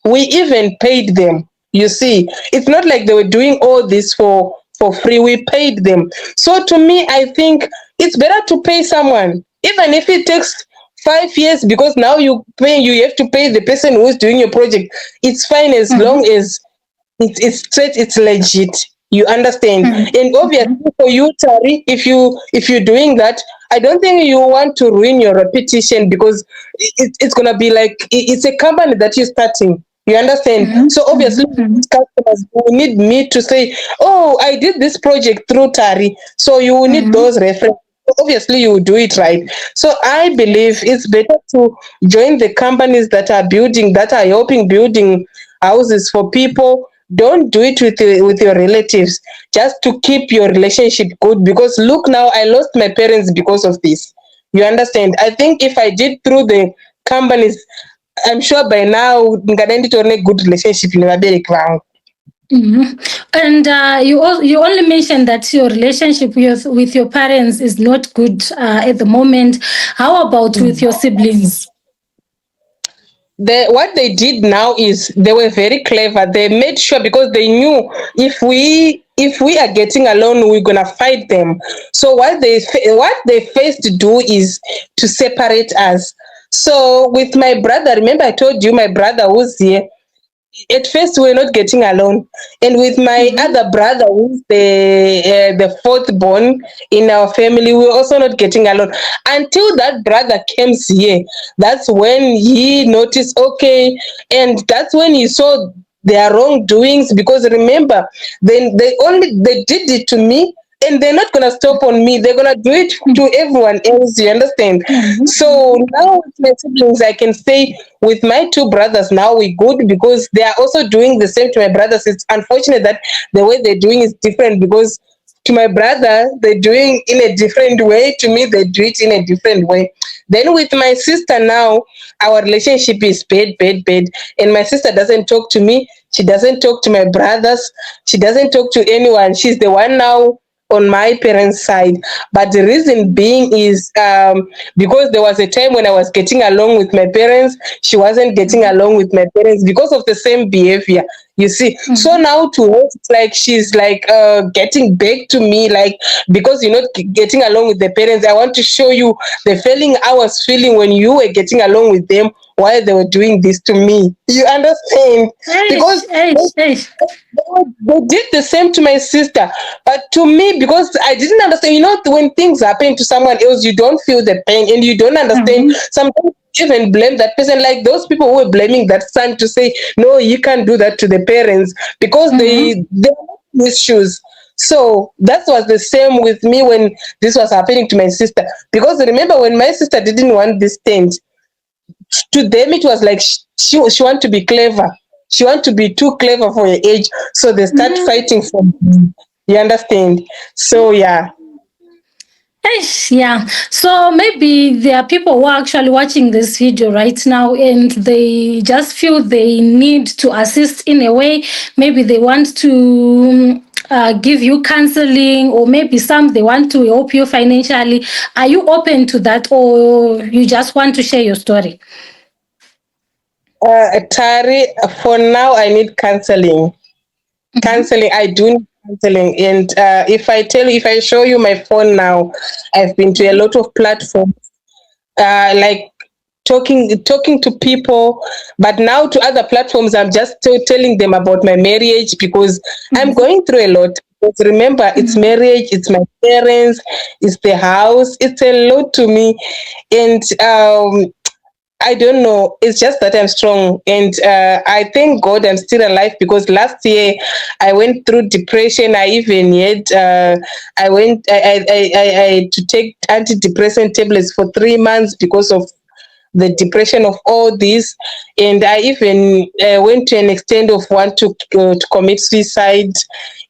We even paid them. You see, it's not like they were doing all this for free. We paid them. So to me, I think it's better to pay someone, even if it takes 5 years, because now you have to pay the person who's doing your project. It's fine as mhm, long as it's straight, it's legit. You understand? mhm, And obviously mhm, for you, Tari, if you're doing that, I don't think you want to ruin your reputation, because it's gonna be like it's a company that you're starting. You understand? mhm, So obviously, mhm, mhm, customers will need me to say, "Oh, I did this project through Tari," so you will need mhm, those references. Obviously, you will do it right. So I believe yes. it's better to join the companies that are building, that are helping building houses for people. Don't do it with your relatives, just to keep your relationship good, because look, now I lost my parents because of this. You understand? I think if I did through the companies, I'm sure by now a good relationship nevabereki vangu. Mhm. And you only mentioned that your relationship with your parents is not good at the moment. How about with your siblings? What they did now is they were very clever. They made sure, because they knew if we are getting along, we're gonna fight them. So what they first do is to separate us. So with my brother, remember I told you my brother who's here, at first we were not getting along, and with my Mhm, other brother, who's the fourth born in our family, we were also not getting along, until that brother came here. That's when he noticed, okay, and that's when he saw their wrongdoings, because remember, then they did it to me, and they're not gonna stop on me. They're gonna do it to everyone else. You understand? mhm, So now with my siblings, I can say with my two brothers now we're good, because they are also doing the same to my brothers. It's unfortunate that the way they're doing is different, because to my brother they're doing in a different way, to me they do it in a different way. Then with my sister now, our relationship is bad, and my sister doesn't talk to me, she doesn't talk to my brothers, she doesn't talk to anyone. She's the one now on my parents' side. But the reason being is because there was a time when I was getting along with my parents, she wasn't getting mhm, along with my parents because of the same behavior. You see, so mhm, now to her, it's like she's like getting back to me, like, because you're not getting along with the parents, I want to show you the feeling I was feeling when you were getting along with them why they were doing this to me. You understand? Because they did the same to my sister, but to me, because I didn't understand. You know, when things happen to someone else, you don't feel the pain and you don't understand. Sometimes you even blame that person, like those people who were blaming that son to say, no, you can't do that to the parents because they're not in his shoes. So that was the same with me when this was happening to my sister. Because remember, when my sister didn't want this tent, to them it was like she want to be clever. She want to be too clever for her age. So they start fighting for me. You understand? So yeah. Yeah. So maybe there are people who are actually watching this video right now and they just feel they need to assist in a way. Maybe they want to give you counseling, or maybe some they want to help you financially. Are you open to that, or you just want to share your story? Tari, for now I need counseling. Counseling, I do need counseling. And if I show you my phone now, I've been to a lot of platforms, like talking to people, but now to other platforms I'm just telling them about my marriage because I'm going through a lot. Because remember, it's marriage, it's my parents, it's the house, it's a lot to me. And I don't know. It's just that I'm strong, and I thank God I'm still alive. Because last year I went through depression. I even had I went I had to take antidepressant tablets for 3 months because of the depression of all this, and I even went to an extent of want to commit suicide.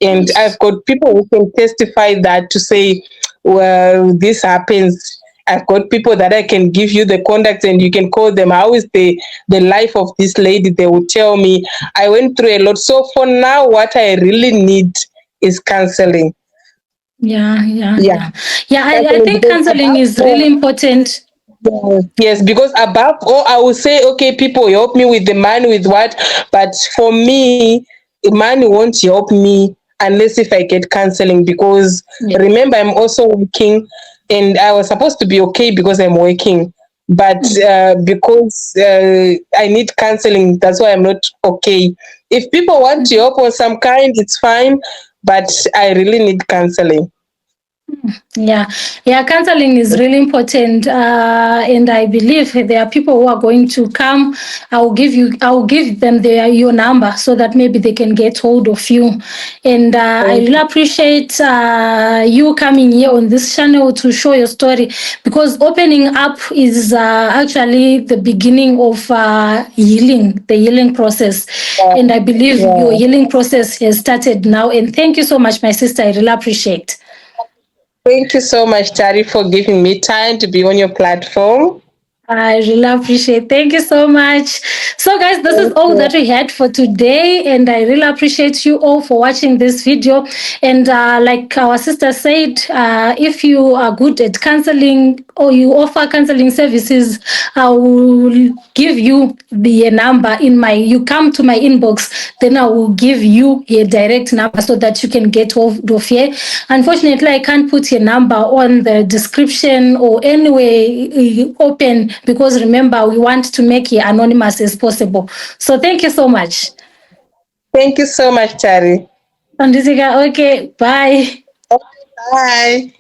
And I've got people who can testify that to say, well, this happens. I've got people that I can give you the contacts and you can call them. How is the life of this lady? They will tell me. I went through a lot. So for now, what I really need is counseling. Yeah, Yeah. I counseling think because counseling above is really all, important. yes, because above all, I will say, okay, people help me with the money, with what? But for me, money won't help me unless if I get counseling. Because Yeah. remember, I'm also working, and I was supposed to be okay because I'm working. But because I need counseling, that's why I'm not okay. If people want to help of some kind, it's fine. But I really need counseling. Yeah, counseling is really important, and I believe there are people who are going to come. I'll give them your number so that maybe they can get hold of you. And I Thank really appreciate you coming here on this channel to show your story, because opening up is actually the beginning of healing, the healing process. you. And I believe your Yeah. healing process has started now. And thank you so much, my sister. I really appreciate. Thank you so much, Tari, for giving me time to be on your platform. I really appreciate. Thank you so much. So, guys, this is Thank all you. that we had for today, and I really appreciate you all for watching this video. And like our sister said, if you are good at counseling or you offer counseling services, I will give you the number in my. You come to my inbox, then I will give you a direct number so that you can get hold of here. Unfortunately, I can't put your number on the description or anywhere open, because remember, we want to make it anonymous as possible. So thank you so much. Thank you so much, Tari. Andizika, okay, bye. Bye.